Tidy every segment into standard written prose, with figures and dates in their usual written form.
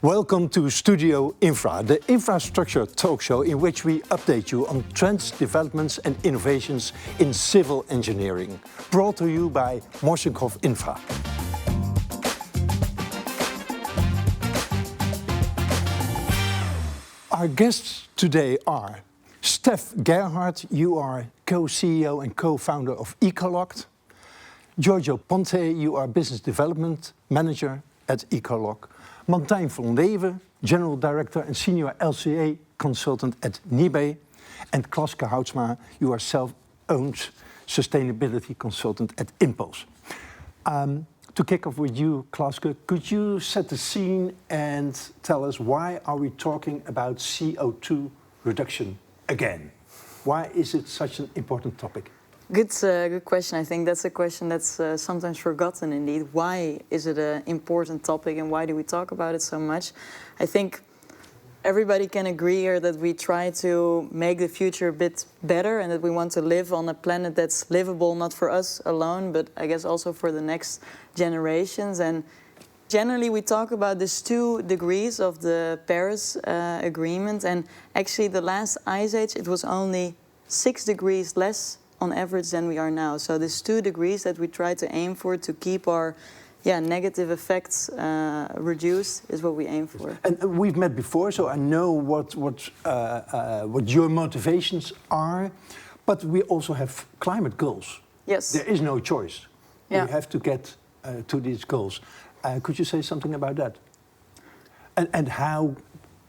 Welcome to Studio Infra, the infrastructure talk show in which we update you on trends, developments and innovations in civil engineering. Brought to you by Infra. Our guests today are Gerhart, you are co-CEO and co-founder of ecoLocked. Giorgio Ponte, you are business development manager at ecoLocked. Mantijn Van Leeuwen, general director and senior LCA consultant at NIBE. And Klaske, Houtsma, you are self-owned sustainability consultant at Impulse. To kick off with you, Klaske, could you set the scene and tell us why are we talking about CO2 reduction again? Why is it such an important topic? Good question. I think that's a question that's sometimes forgotten indeed. Why is it an important topic and why do we talk about it so much? I think everybody can agree here that we try to make the future a bit better and that we want to live on a planet that's livable, not for us alone, but I guess also for the next generations. And generally we talk about these 2 degrees of the Paris Agreement, and actually the last ice age it was only 6 degrees less on average than we are now. So this 2 degrees that we try to aim for to keep our negative effects reduced is what we aim for. And we've met before, so I know what your motivations are, but we also have climate goals. Yes. There is no choice. Yeah. We have to get to these goals. Could you say something about that? And how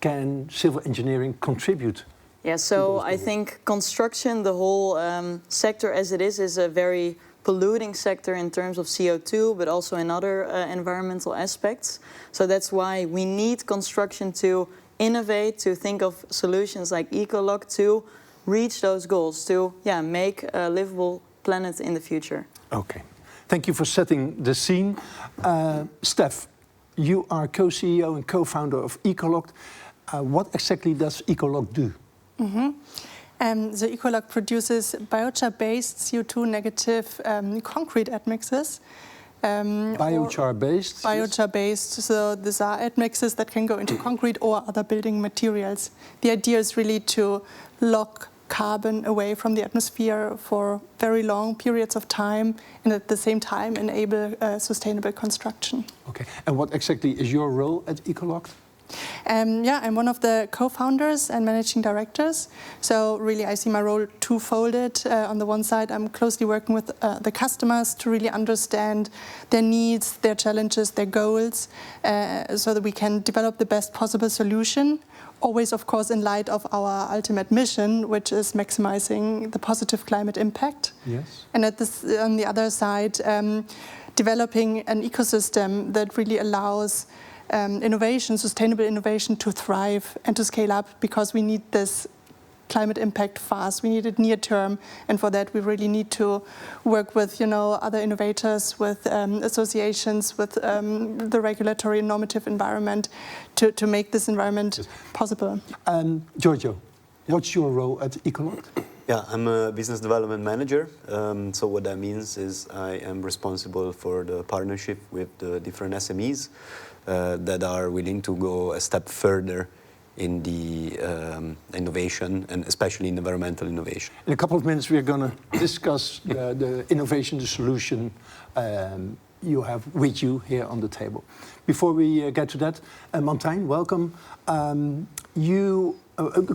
can civil engineering contribute? Yeah, so I think construction, the whole sector as it is a very polluting sector in terms of CO2, but also in other environmental aspects. So that's why we need construction to innovate, to think of solutions like ecoLocked to reach those goals, to make a livable planet in the future. Okay, thank you for setting the scene. Steph, you are co-CEO and co-founder of ecoLocked. What exactly does ecoLocked do? So ecoLocked produces biochar-based CO2-negative concrete admixes. Biochar-based? Biochar-based, so these are admixes that can go into concrete or other building materials. The idea is really to lock carbon away from the atmosphere for very long periods of time and at the same time enable sustainable construction. Okay, and what exactly is your role at ecoLocked? I'm one of the co-founders and managing directors. So really I see my role two-folded. On the one side, I'm closely working with the customers to really understand their needs, their challenges, their goals, so that we can develop the best possible solution. Always, of course, in light of our ultimate mission, which is maximizing the positive climate impact. Yes. And on the other side, developing an ecosystem that really allows innovation, sustainable innovation to thrive and to scale up, because we need this climate impact fast. We need it near term, and for that we really need to work with other innovators, with associations, with the regulatory and normative environment to make this environment possible. Giorgio, what's your role at ecoLocked? Yeah, I'm a business development manager. So what that means is I am responsible for the partnership with the different SMEs that are willing to go a step further in the innovation, and especially in environmental innovation. In a couple of minutes we're going to discuss the innovation, the solution you have with you here on the table. Before we get to that, Mantijn, welcome.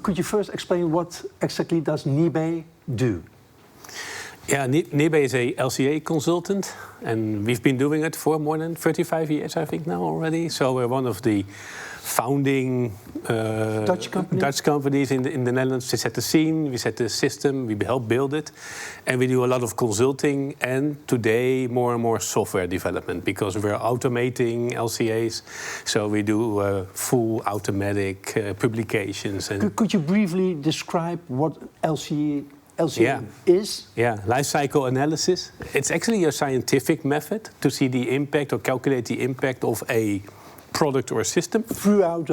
Could you first explain what exactly does NIBE do? Yeah, NIBE is a LCA consultant, and we've been doing it for more than 35 years, I think, now already. So we're one of the founding Dutch companies in the Netherlands. We set the scene, we set the system, we help build it, and we do a lot of consulting, and today more and more software development, because we're automating LCAs. So we do full automatic publications. And could you briefly describe what LCA is? Yeah, life cycle analysis. It's actually a scientific method to see the impact or calculate the impact of a product or a system. Throughout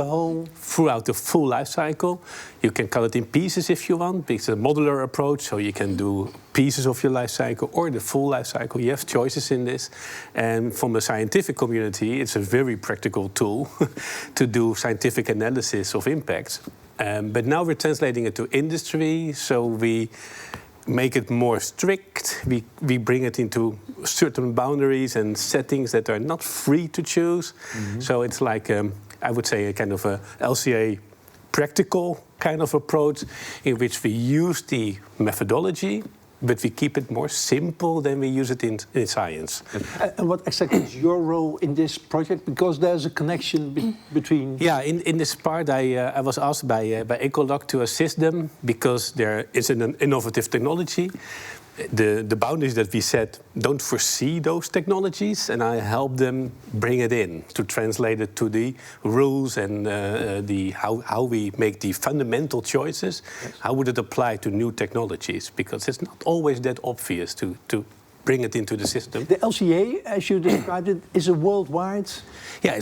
the full life cycle. You can cut it in pieces if you want, because it's a modular approach, so you can do pieces of your life cycle or the full life cycle. You have choices in this. And from the scientific community, it's a very practical tool to do scientific analysis of impacts. But now we're translating it to industry, so we make it more strict. We bring it into certain boundaries and settings that are not free to choose. Mm-hmm. So it's like, I would say, a kind of a LCA practical kind of approach in which we use the methodology, but we keep it more simple than we use it in science. And what exactly is your role in this project? Because there's a connection between... Yeah, in this part I was asked by ecoLocked to assist them because there is an innovative technology. The boundaries that we set don't foresee those technologies, and I help them bring it in to translate it to the rules and how we make the fundamental choices. Yes. How would it apply to new technologies? Because it's not always that obvious to bring it into the system. The LCA, as you described it, is a worldwide... Yeah,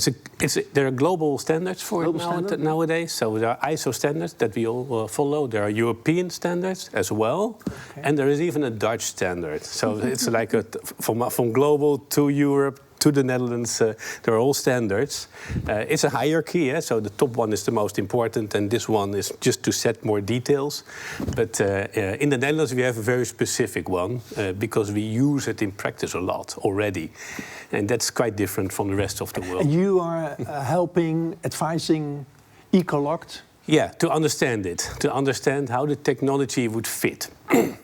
there are global standards for it nowadays. So there are ISO standards that we all follow. There are European standards as well. Okay. And there is even a Dutch standard. So it's like from global to Europe to the Netherlands, they're all standards. It's a hierarchy, so the top one is the most important, and this one is just to set more details. But in the Netherlands, we have a very specific one because we use it in practice a lot already. And that's quite different from the rest of the world. And you are helping, advising ecoLocked? Yeah, to understand it, to understand how the technology would fit.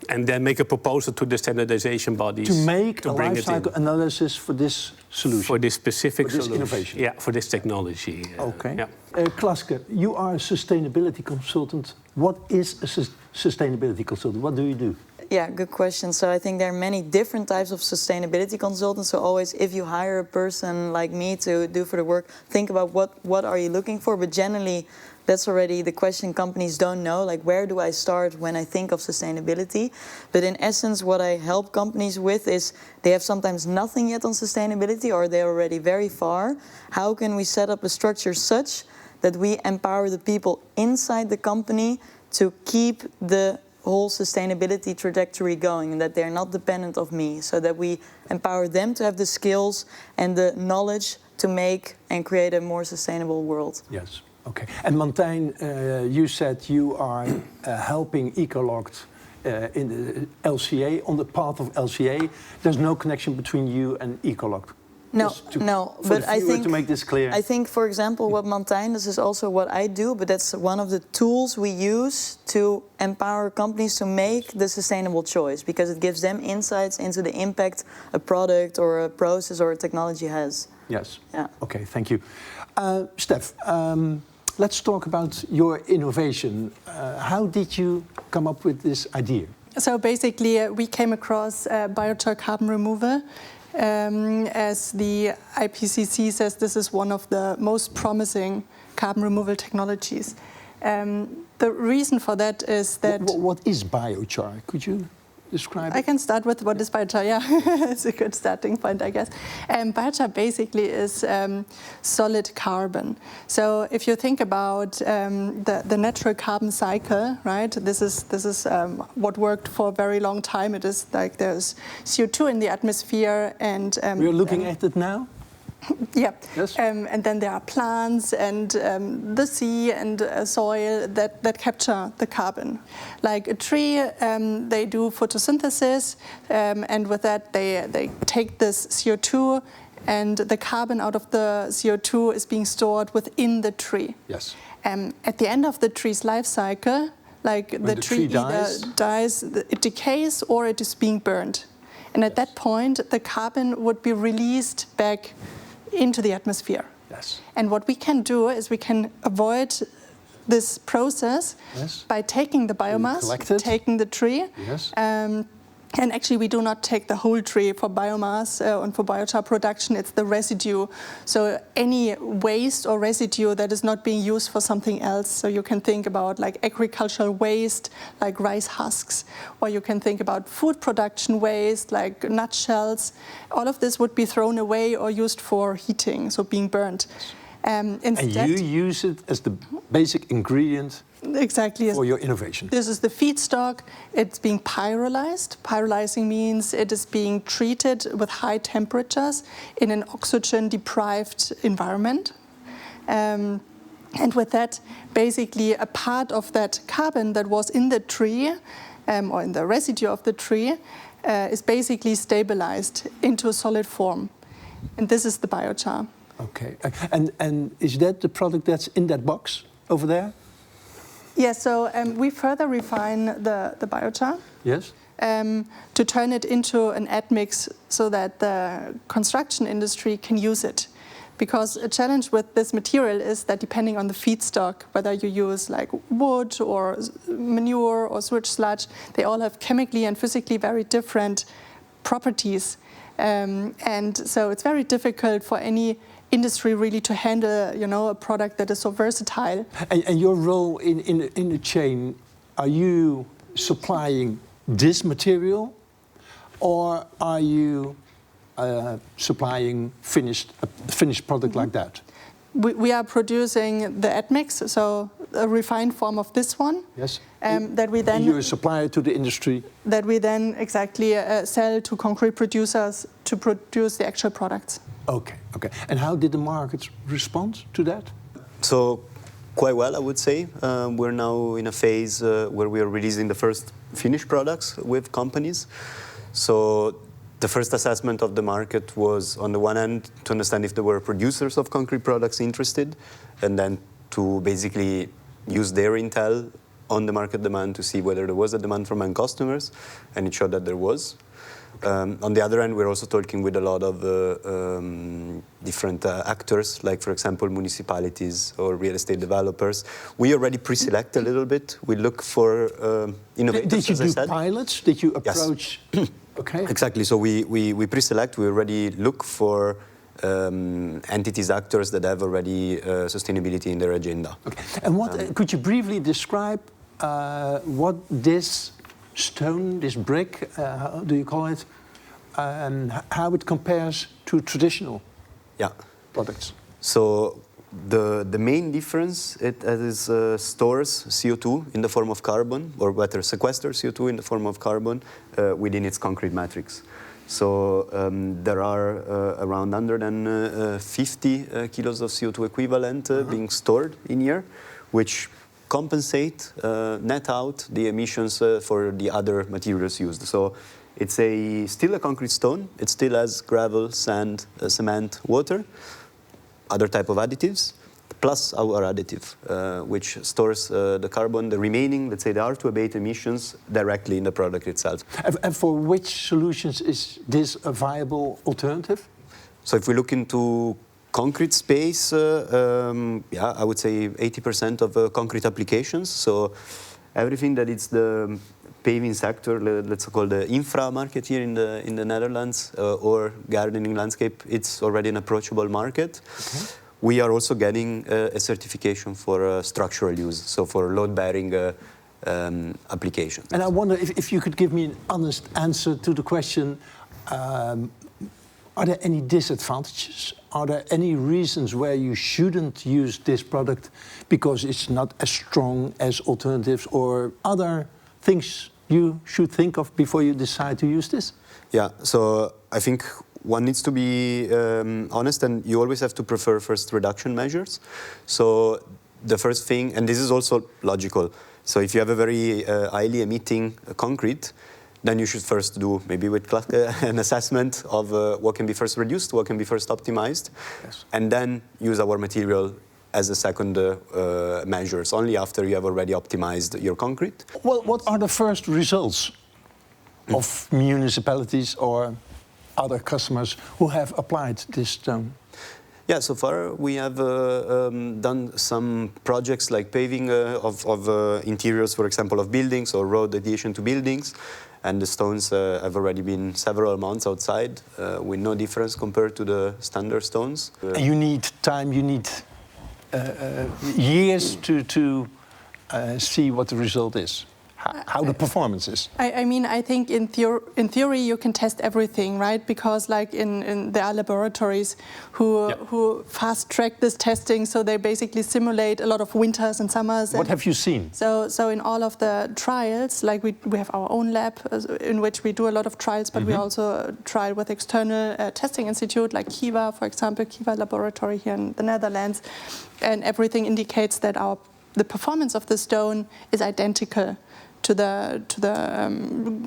And then make a proposal to the standardization bodies. To make a life cycle analysis for this solution? For this specific solution. Innovation? Yeah, for this technology. Okay. Yeah. Klaske, you are a sustainability consultant. What is a sustainability consultant? What do you do? Yeah, good question. So I think there are many different types of sustainability consultants. So always, if you hire a person like me to do for the work, think about what are you looking for. But generally, that's already the question companies don't know, like where do I start when I think of sustainability? But in essence, what I help companies with is they have sometimes nothing yet on sustainability or they're already very far. How can we set up a structure such that we empower the people inside the company to keep the whole sustainability trajectory going and that they're not dependent of me, so that we empower them to have the skills and the knowledge to make and create a more sustainable world. Yes. Okay. And Mantijn, you said you are helping ecoLocked in the LCA, on the path of LCA. There's no connection between you and ecoLocked. No, but I think, to make this clear. I think, for example, what Mantijn does is also what I do, but that's one of the tools we use to empower companies to make the sustainable choice, because it gives them insights into the impact a product or a process or a technology has. Yes. Yeah. Okay, thank you. Steph, let's talk about your innovation. How did you come up with this idea? So basically, we came across biochar carbon removal. As the IPCC says, this is one of the most promising carbon removal technologies. The reason for that is that... What is biochar? Could you describe it? I can start with what is biochar, yeah. It's a good starting point, I guess. Biochar basically is solid carbon. So if you think about the natural carbon cycle, right, this is what worked for a very long time. It is like there's CO₂ in the atmosphere and... We're looking at it now? Yeah, yes. And then there are plants and the sea and soil that capture the carbon. Like a tree, they do photosynthesis, and with that they take this CO₂, and the carbon out of the CO₂ is being stored within the tree. Yes. At the end of the tree's life cycle, like the tree either dies, it decays, or it is being burned. And at that point, the carbon would be released back into the atmosphere. Yes. And what we can do is we can avoid this process by taking the biomass, taking the tree. Yes. And actually, we do not take the whole tree for biomass and for biochar production. It's the residue. So any waste or residue that is not being used for something else. So you can think about like agricultural waste, like rice husks, or you can think about food production waste, like nutshells. All of this would be thrown away or used for heating, so being burnt. Instead, And you use it as the basic ingredient exactly for your innovation. This is the feedstock. It's being pyrolyzed. Pyrolyzing means it is being treated with high temperatures in an oxygen-deprived environment. And with that, basically a part of that carbon that was in the tree or in the residue of the tree is basically stabilized into a solid form. And this is the biochar. Okay. And is that the product that's in that box over there? Yes, so we further refine the biochar. Yes. To turn it into an admix so that the construction industry can use it. Because a challenge with this material is that depending on the feedstock, whether you use like wood or manure or sewage sludge, they all have chemically and physically very different properties. And so it's very difficult for any industry really to handle, a product that is so versatile. And your role in the chain, are you supplying this material, or are you supplying a finished product like that? We are producing the admix, so a refined form of this one. Yes. That we then. And you're a supplier to the industry. That we then exactly sell to concrete producers to produce the actual products. Okay. And how did the market respond to that? So quite well, I would say. We're now in a phase where we are releasing the first finished products with companies. So the first assessment of the market was, on the one hand, to understand if there were producers of concrete products interested, and then to basically use their intel on the market demand to see whether there was a demand from end customers, and it showed that there was. On the other hand, we're also talking with a lot of different actors, like, for example, municipalities or real estate developers. We already pre-select a little bit. We look for innovators, Did you do pilots? Did you approach? Yes. Okay. Exactly. So we pre-select. We already look for entities, actors that have already sustainability in their agenda. Okay. And what could you briefly describe what this stone, this brick, how do you call it, how it compares to traditional products? So the main difference, it stores CO2 in the form of carbon, or better, sequesters CO2 in the form of carbon within its concrete matrix. So there are around 150 kilos of CO2 equivalent being stored in here, which compensate, net out the emissions for the other materials used. So it's still a concrete stone. It still has gravel, sand, cement, water, other type of additives, plus our additive, which stores the carbon, the remaining, let's say, the hard-to-abate emissions directly in the product itself. And for which solutions is this a viable alternative? So if we look into concrete space, I would say 80% of concrete applications. So everything that is the paving sector, let's call the Infra market here in the Netherlands, or gardening landscape, it's already an approachable market. Okay. We are also getting a certification for structural use, so for load-bearing applications. And I wonder if you could give me an honest answer to the question, are there any disadvantages? Are there any reasons where you shouldn't use this product because it's not as strong as alternatives, or other things you should think of before you decide to use this? Yeah, so I think one needs to be honest, and you always have to prefer first reduction measures. So the first thing, and this is also logical, so if you have a very highly emitting concrete, then you should first do, maybe with Klaske, an assessment of what can be first reduced, what can be first optimized, yes, and then use our material as a second measures, only after you have already optimized your concrete. Well, what are the first results of municipalities or other customers who have applied this stone? Yeah, so far we have done some projects like paving of interiors, for example, of buildings or road adjacent to buildings. And the stones have already been several months outside with no difference compared to the standard stones. You need time, you need years to see what the result is. how the performance is. I mean, I think in theory you can test everything, right? Because like there are laboratories who fast track this testing, so they basically simulate a lot of winters and summers. What have you seen? So in all of the trials, like we have our own lab in which we do a lot of trials, but we also try with external testing institute like Kiva, for example, Kiva Laboratory here in the Netherlands, and everything indicates that the performance of the stone is identical to the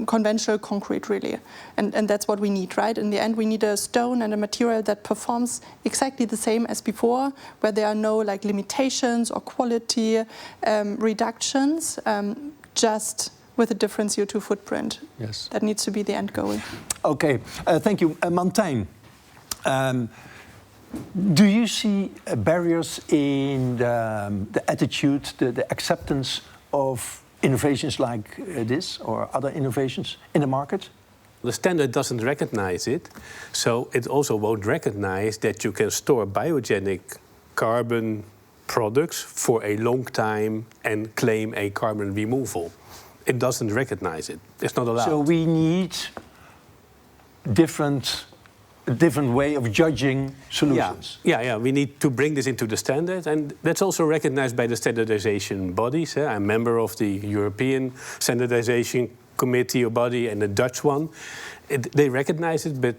conventional concrete, really, and that's what we need, right? In the end, we need a stone and a material that performs exactly the same as before, where there are no like limitations or quality reductions, just with a different CO2 footprint. Yes, that needs to be the end goal. Okay, thank you, Mantijn. Do you see barriers in the attitude, the acceptance of innovations like this or other innovations in the market? The standard doesn't recognize it, so it also won't recognize that you can store biogenic carbon products for a long time and claim a carbon removal. It doesn't recognize it. It's not allowed. So we need a different way of judging solutions. Yeah. We need to bring this into the standard, and that's also recognized by the standardization bodies. I'm a member of the European Standardization Committee or body and the Dutch one. They recognize it, but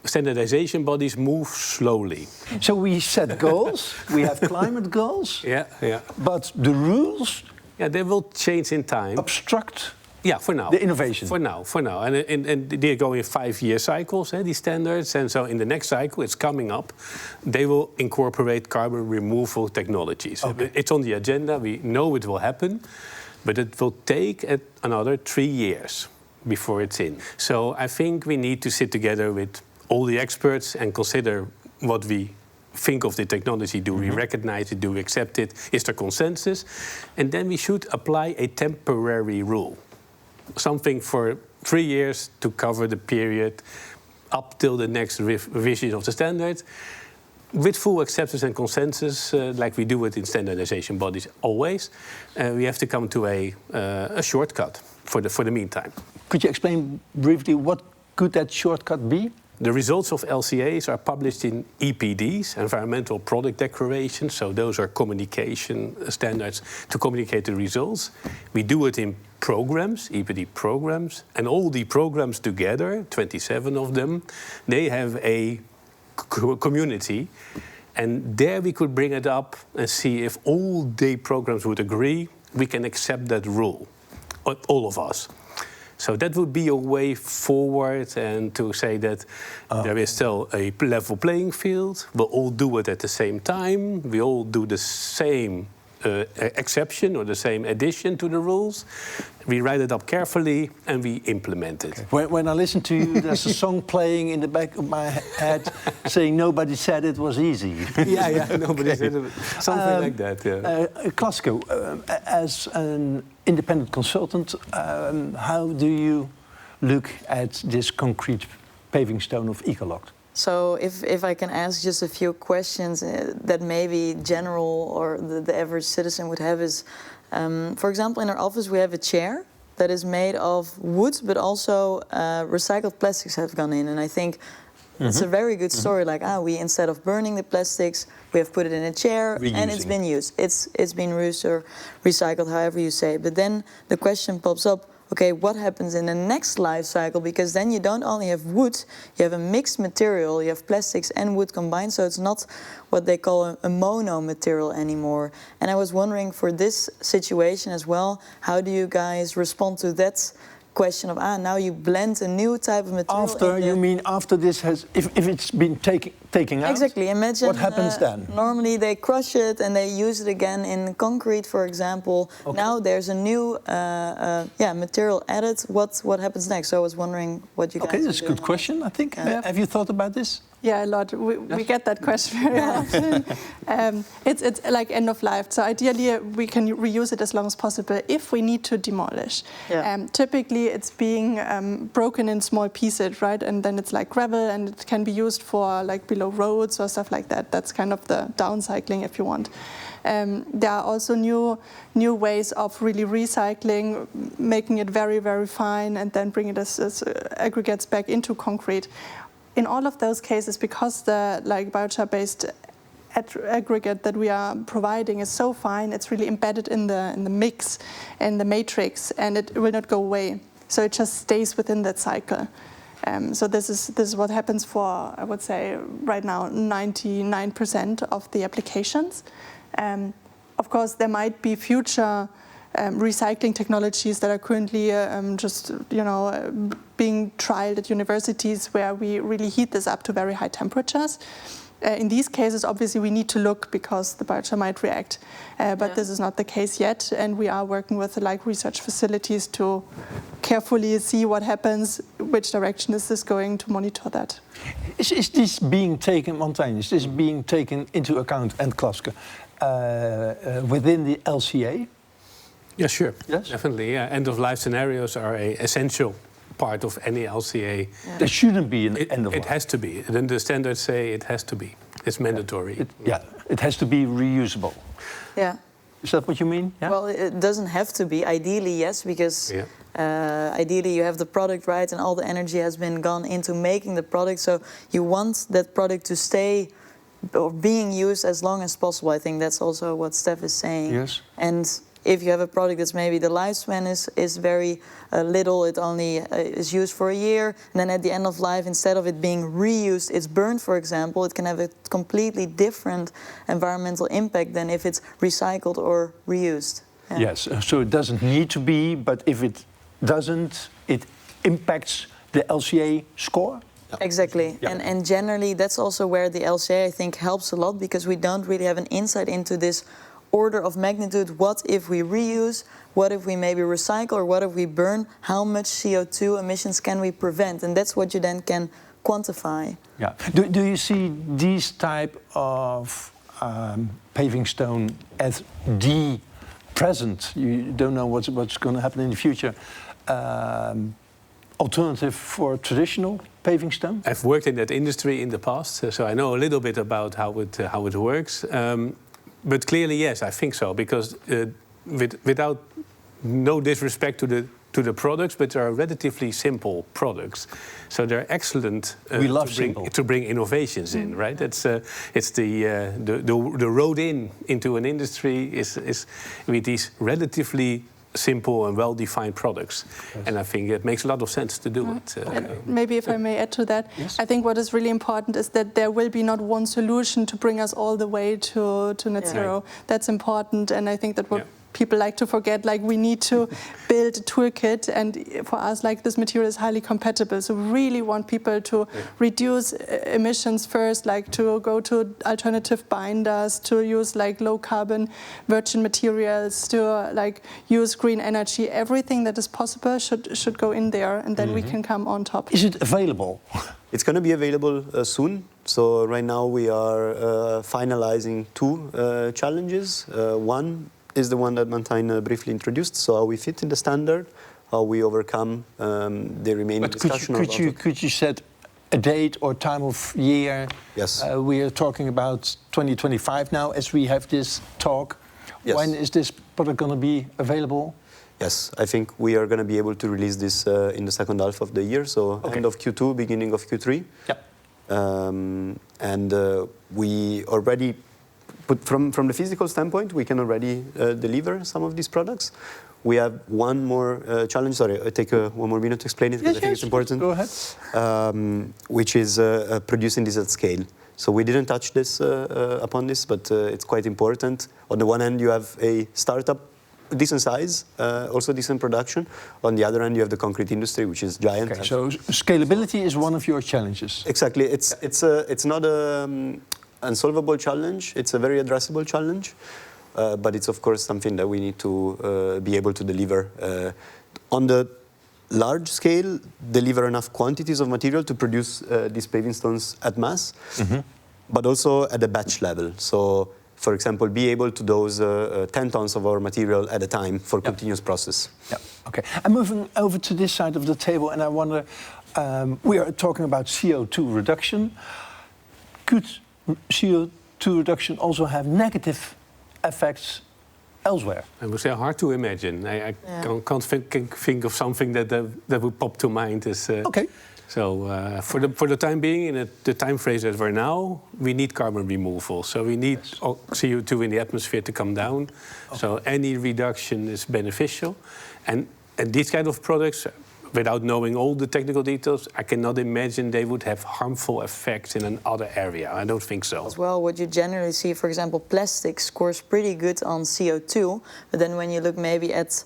standardization bodies move slowly. So we set goals, we have climate goals, but the rules they will change in time. Obstruct for now. The innovation. For now. And they go in 5-year cycles, these standards. And so in the next cycle, it's coming up, they will incorporate carbon removal technologies. Okay. It's on the agenda. We know it will happen. But it will take another 3 years before it's in. So I think we need to sit together with all the experts and consider what we think of the technology. Do we recognize it? Do we accept it? Is there consensus? And then we should apply a temporary rule. Something for 3 years to cover the period up till the next revision of the standard, with full acceptance and consensus, like we do it in standardization bodies always. We have to come to a shortcut for the meantime. Could you explain briefly what could that shortcut be? The results of LCAs are published in EPDs, Environmental Product Declarations. So those are communication standards to communicate the results. We do it in programs, EPD programs, and all the programs together, 27 of them, they have a community. And there we could bring it up and see if all the programs would agree, we can accept that rule, all of us. So that would be a way forward, and to say that there is still a level playing field. We'll all do it at the same time. We all do the same exception or the same addition to the rules. We write it up carefully and we implement it. Okay. When I listen to you, there's a song playing in the back of my head saying nobody said it was easy. Nobody said it. Something like that, Klaske, as an independent consultant, how do you look at this concrete paving stone of ecoLocked? So if I can ask just a few questions that maybe general or the average citizen would have is, for example, in our office we have a chair that is made of wood, but also recycled plastics have gone in. And I think it's a very good story, like, we, instead of burning the plastics, we have put it in a chair and it's been used. It's been reused or recycled, however you say. But then the question pops up, okay, what happens in the next life cycle? Because then you don't only have wood, you have a mixed material, you have plastics and wood combined, so it's not what they call a mono material anymore. And I was wondering, for this situation as well, how do you guys respond to that question of, now you blend a new type of material? After, you mean after this has, if it's been taken out? Exactly, imagine what happens then? Normally they crush it and they use it again in concrete, for example. Okay. Now there's a new material added. What happens next? So I was wondering what you guys that's a good question, I think. Have you thought about this? Yeah, a lot. We get that question very often. It's like end of life. So ideally, we can reuse it as long as possible if we need to demolish. Yeah. Typically, it's being broken in small pieces, right? And then it's like gravel, and it can be used for like below roads or stuff like that. That's kind of the downcycling, if you want. There are also new ways of really recycling, making it very, very fine, and then bring it as aggregates back into concrete. In all of those cases, because the biochar-based aggregate that we are providing is so fine, it's really embedded in the mix, in the matrix, and it will not go away. So it just stays within that cycle. So this is what happens for, I would say, right now, 99% of the applications. Of course, there might be future recycling technologies that are currently being trialed at universities where we really heat this up to very high temperatures. In these cases, obviously, we need to look because the biochar might react, but this is not the case yet, and we are working with research facilities to carefully see what happens, which direction is this going, to monitor that. Is this being taken, Mantijn, is this being taken into account, and Klaske, within the LCA? Yeah, sure. Yes? Definitely. Yeah. End-of-life scenarios are an essential part of any LCA. Yeah. There shouldn't be an end of life. It has to be. Then the standards say it has to be. It's mandatory. It has to be reusable. Yeah. Is that what you mean? Yeah? Well, it doesn't have to be. Ideally, yes, because ideally you have the product right and all the energy has been gone into making the product. So you want that product to stay or being used as long as possible. I think that's also what Steph is saying. Yes. And if you have a product that's maybe the lifespan is very little, it only is used for a year, and then at the end of life, instead of it being reused, it's burned, for example, it can have a completely different environmental impact than if it's recycled or reused. Yeah. Yes, so it doesn't need to be, but if it doesn't, it impacts the LCA score? Exactly, Yeah. and generally that's also where the LCA, I think, helps a lot, because we don't really have an insight into this order of magnitude. What if we reuse? What if we maybe recycle? Or what if we burn? How much CO2 emissions can we prevent? And that's what you then can quantify. Yeah. Do you see these type of paving stone as the present? You don't know what's going to happen in the future. Alternative for traditional paving stone? I've worked in that industry in the past, so I know a little bit about how it works. But clearly, yes, I think so, because without no disrespect to the products, but they are relatively simple products, so they're excellent. We love to bring innovations in, right? It's the road into an industry is with these relatively simple and well-defined products. Yes. And I think it makes a lot of sense to do it. Maybe if I may add to that, yes. I think what is really important is that there will be not one solution to bring us all the way to net zero. Right. That's important, and I think that what people like to forget, we need to build a toolkit, and for us, this material is highly compatible. So we really want people to reduce emissions first, to go to alternative binders, to use low carbon virgin materials, to use green energy. Everything that is possible should go in there, and then we can come on top. Is it available? It's going to be available soon. So right now we are finalizing two challenges. One is the one that Mantijn briefly introduced. So how we fit in the standard, how we overcome the remaining discussion. Could you set a date or time of year? Yes. We are talking about 2025 now as we have this talk. Yes. When is this product going to be available? Yes, I think we are going to be able to release this in the second half of the year. So end of Q2, beginning of Q3. Yep. And we already from the physical standpoint, we can already deliver some of these products. We have one more challenge. Sorry, I take 1 more minute to explain it because I think it's important. Go ahead. Which is producing this at scale. So we didn't touch this upon this, but it's quite important. On the one hand, you have a startup, decent size, also decent production. On the other hand, you have the concrete industry, which is giant. Okay, so scalability is one of your challenges. Exactly. It's not a unsolvable challenge. It's a very addressable challenge, but it's of course something that we need to be able to deliver on the large scale, deliver enough quantities of material to produce these paving stones at mass, but also at a batch level. So, for example, be able to dose 10 tons of our material at a time for continuous process. Yeah. Okay. I'm moving over to this side of the table, and I wonder, we are talking about CO2 reduction. Could CO2 reduction also have negative effects elsewhere? I would say hard to imagine. I can't think of something that would pop to mind. Okay. So for the time being, in the time phrase that we're now, we need carbon removal. So we need CO2 in the atmosphere to come down. Okay. So any reduction is beneficial. And these kind of products, without knowing all the technical details, I cannot imagine they would have harmful effects in another area. I don't think so. As well, what you generally see, for example, plastic scores pretty good on CO2, but then when you look maybe at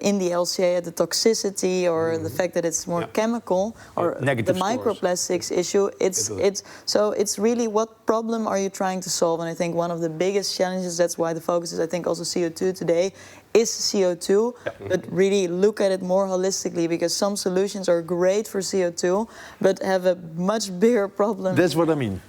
in the LCA at the toxicity or the fact that it's more chemical or the microplastics issue, it's really what problem are you trying to solve? And I think one of the biggest challenges, that's why the focus is I think also CO2 today, is CO2, but really look at it more holistically, because some solutions are great for CO2 but have a much bigger problem. That's what I mean.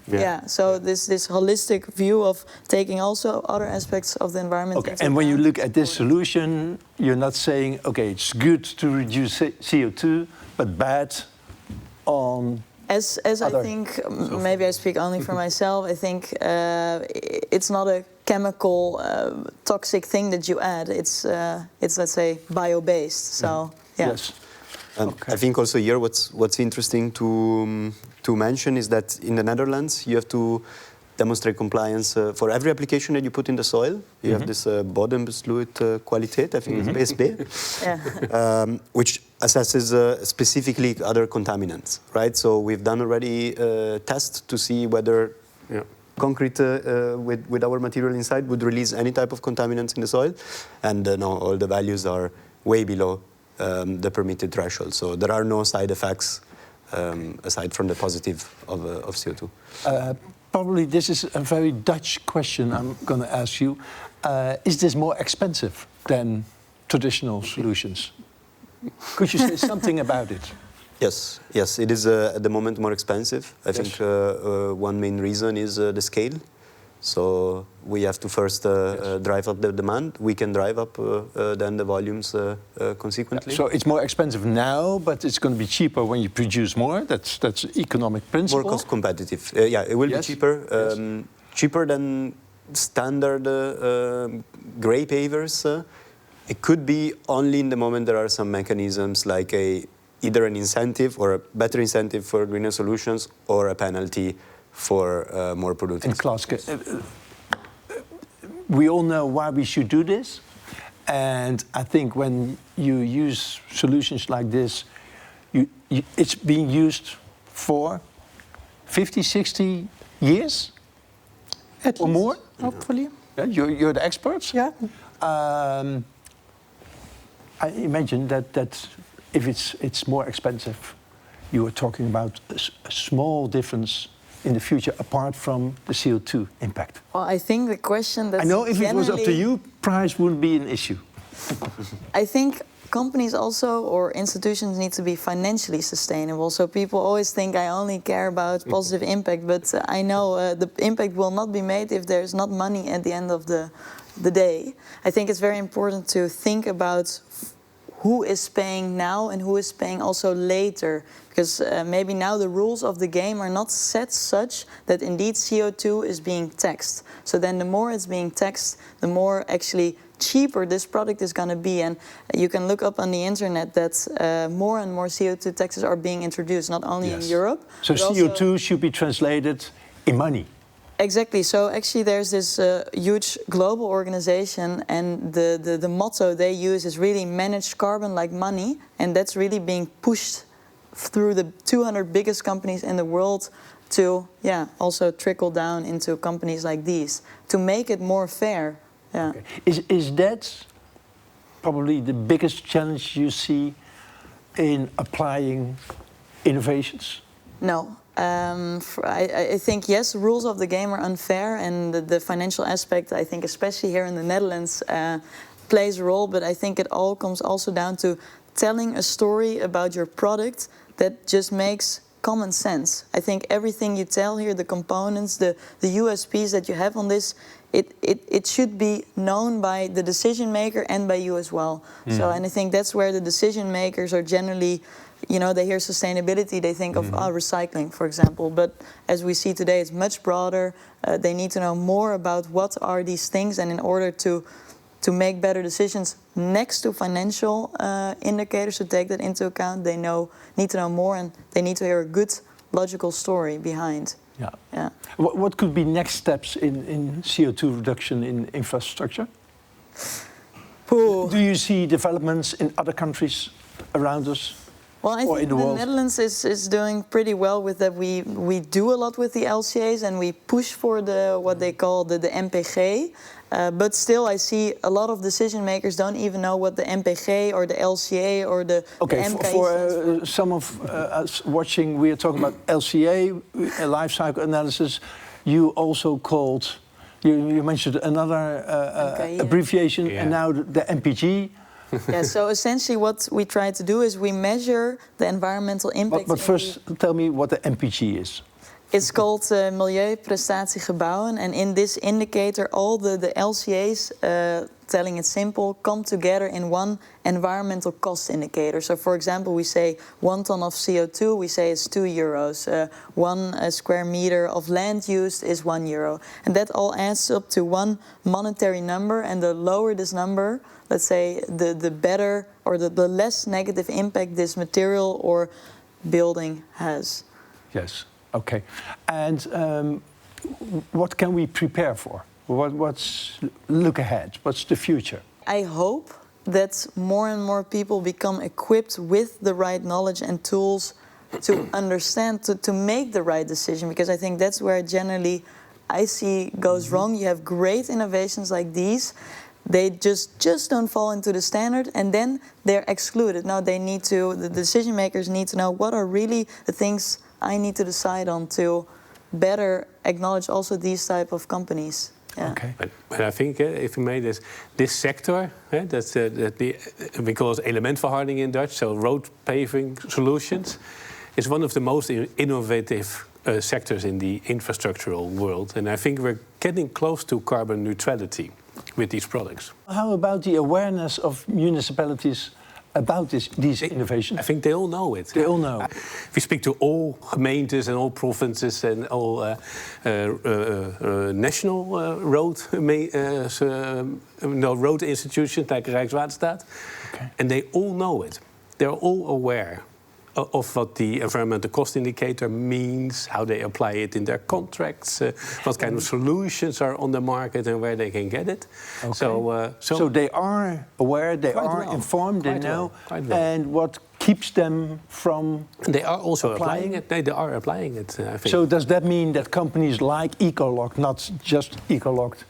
So this holistic view of taking also other aspects of the environment. Okay, and when you look at this solution, you're not saying, okay, it's good to reduce CO2, but bad on... As I think, maybe I speak only for myself, I think it's not a chemical toxic thing that you add. It's let's say bio-based. So Yes. I think also here what's interesting to mention is that in the Netherlands you have to demonstrate compliance for every application that you put in the soil. You have this bodemsluitkwaliteit, I think it's BSB, which assesses specifically other contaminants, right? So we've done already tests to see whether concrete with our material inside would release any type of contaminants in the soil, and no, all the values are way below the permitted threshold. So there are no side effects aside from the positive of CO2. Probably this is a very Dutch question I'm going to ask you. Is this more expensive than traditional solutions? Could you say something about it? Yes, it is at the moment more expensive. I think one main reason is the scale. So we have to first drive up the demand. We can drive up then the volumes consequently. So it's more expensive now, but it's going to be cheaper when you produce more. That's economic principle. More cost competitive. It will be cheaper. Cheaper than standard grey pavers. It could be only in the moment there are some mechanisms like either an incentive or a better incentive for greener solutions or a penalty for more pollutants. And Klaske, we all know why we should do this. And I think when you use solutions like this, it's being used for 50, 60 years At or least, more. hopefully. Yeah, you're the experts. Yeah. I imagine that if it's more expensive, you are talking about a small difference in the future apart from the CO2 impact. Well, I think the question that I know if it was up to you, price wouldn't be an issue. I think companies also or institutions need to be financially sustainable. So people always think I only care about positive impact, but I know the impact will not be made if there's not money at the end of the day. I think it's very important to think about who is paying now and who is paying also later. Because maybe now the rules of the game are not set such that indeed CO2 is being taxed. So then the more it's being taxed, the more actually cheaper this product is going to be. And you can look up on the internet that more and more CO2 taxes are being introduced, not only in Europe. So CO2 should be translated in money. Exactly. So actually there's this huge global organization, and the motto they use is really manage carbon like money. And that's really being pushed through the 200 biggest companies in the world to also trickle down into companies like these to make it more fair. Okay. Is that probably the biggest challenge you see in applying innovations? No. I think, yes, rules of the game are unfair, and the financial aspect, I think, especially here in the Netherlands, plays a role, but I think it all comes also down to telling a story about your product that just makes common sense. I think everything you tell here, the components, the USPs that you have on this, it should be known by the decision maker and by you as well. So, and I think that's where the decision makers are generally, you know, they hear sustainability, they think of recycling, for example. But as we see today, it's much broader. They need to know more about what are these things, and in order to make better decisions next to financial indicators, to take that into account, they need to know more, and they need to hear a good logical story behind. Yeah. What could be next steps in CO2 reduction in infrastructure? Do you see developments in other countries around us? Well, I think the Netherlands is doing pretty well with that. We do a lot with the LCA's, and we push for what they call the MPG. But still, I see a lot of decision makers don't even know what the MPG or the LCA or the MK for some of us watching, we are talking about LCA, life cycle analysis. You also called, you mentioned another abbreviation, and now the MPG. Yeah, so essentially what we try to do is we measure the environmental impact. But first, tell me what the MPG is. It's called Milieuprestatie Gebouwen, and in this indicator, all the LCA's, telling it simple, come together in one environmental cost indicator. So, for example, we say 1 ton of CO2, we say it's €2. 1 square meter of land used is €1, and that all adds up to one monetary number. And the lower this number, let's say, the better or the less negative impact this material or building has. Yes. Okay, and what can we prepare for? What's look ahead? What's the future? I hope that more and more people become equipped with the right knowledge and tools to understand, to make the right decision, because I think that's where generally I see goes wrong. You have great innovations like these. They just don't fall into the standard, and then they're excluded. Now the decision makers need to know what are really the things I need to decide on to better acknowledge also these type of companies. Yeah. Okay. But I think if you made this sector, that's we call it elementverharding in Dutch, so road paving solutions, is one of the most innovative sectors in the infrastructural world. And I think we're getting close to carbon neutrality with these products. How about the awareness of municipalities about these innovations? I think they all know it. They all know. We speak to all gemeentes and all provinces and all national road institutions like Rijkswaterstaat, and they all know it. They're all aware of what the environmental cost indicator means, how they apply it in their contracts, what kind of solutions are on the market and where they can get it. Okay. So they are aware, they are informed, they know, and what keeps them from They are also applying it. They are applying it, I think. So does that mean that companies like ecoLocked, not just ecoLocked,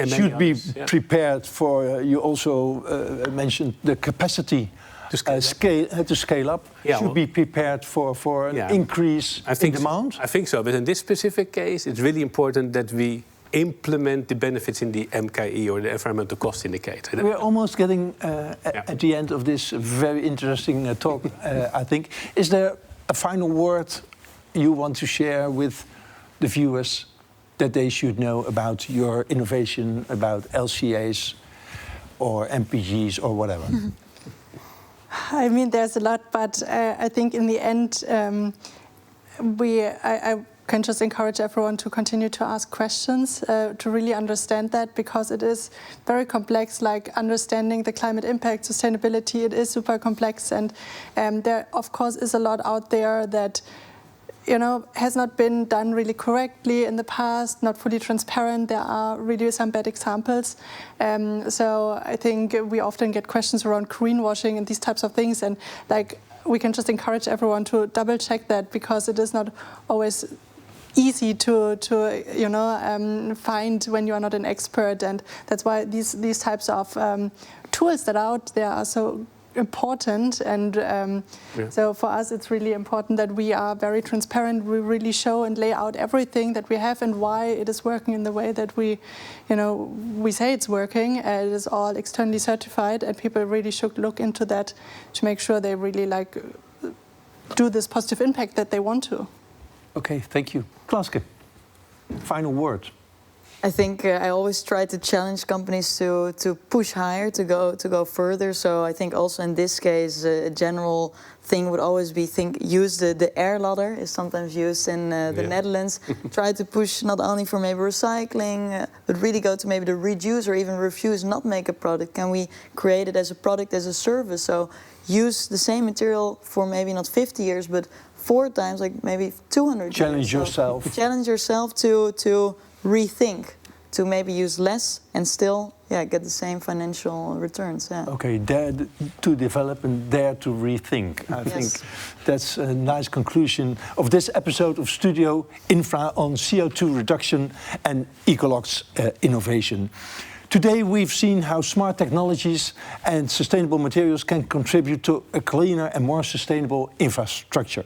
should be prepared for, you also mentioned the capacity to scale up, should be prepared for an increase in demand? I think so, but in this specific case, it's really important that we implement the benefits in the MKI or the environmental cost indicator. We're almost getting at the end of this very interesting talk, I think. Is there a final word you want to share with the viewers that they should know about your innovation, about LCA's or MPGs or whatever? I mean, there's a lot, but I think in the end, I can just encourage everyone to continue to ask questions, to really understand that, because it is very complex, like understanding the climate impact, sustainability, it is super complex, and there, of course, is a lot out there that has not been done really correctly in the past, not fully transparent. There are really some bad examples. So I think we often get questions around greenwashing and these types of things. And we can just encourage everyone to double check that, because it is not always easy to find when you are not an expert. And that's why these types of tools that are out there are so important, and so for us it's really important that we are very transparent. We really show and lay out everything that we have and why it is working in the way that we say it's working. It is all externally certified, and people really should look into that to make sure they really do this positive impact that they want to. Okay, thank you. Klaske, final word. I think I always try to challenge companies to push higher, to go further. So I think also in this case, a general thing would always be use the air ladder, is sometimes used in the Netherlands. Try to push not only for maybe recycling, but really go to maybe the reduce or even refuse, not make a product. Can we create it as a product, as a service? So use the same material for maybe not 50 years, but 4 times, like maybe 200 Challenge years. yourself. So challenge yourself to rethink, to maybe use less and still get the same financial returns. Okay, dare to develop and dare to rethink. I think that's a nice conclusion of this episode of Studio Infra on CO₂ reduction and ecoLocked innovation. Today we've seen how smart technologies and sustainable materials can contribute to a cleaner and more sustainable infrastructure.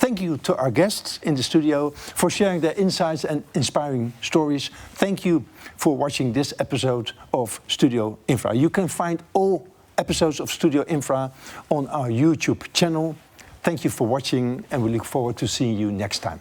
Thank you to our guests in the studio for sharing their insights and inspiring stories. Thank you for watching this episode of Studio Infra. You can find all episodes of Studio Infra on our YouTube channel. Thank you for watching, and we look forward to seeing you next time.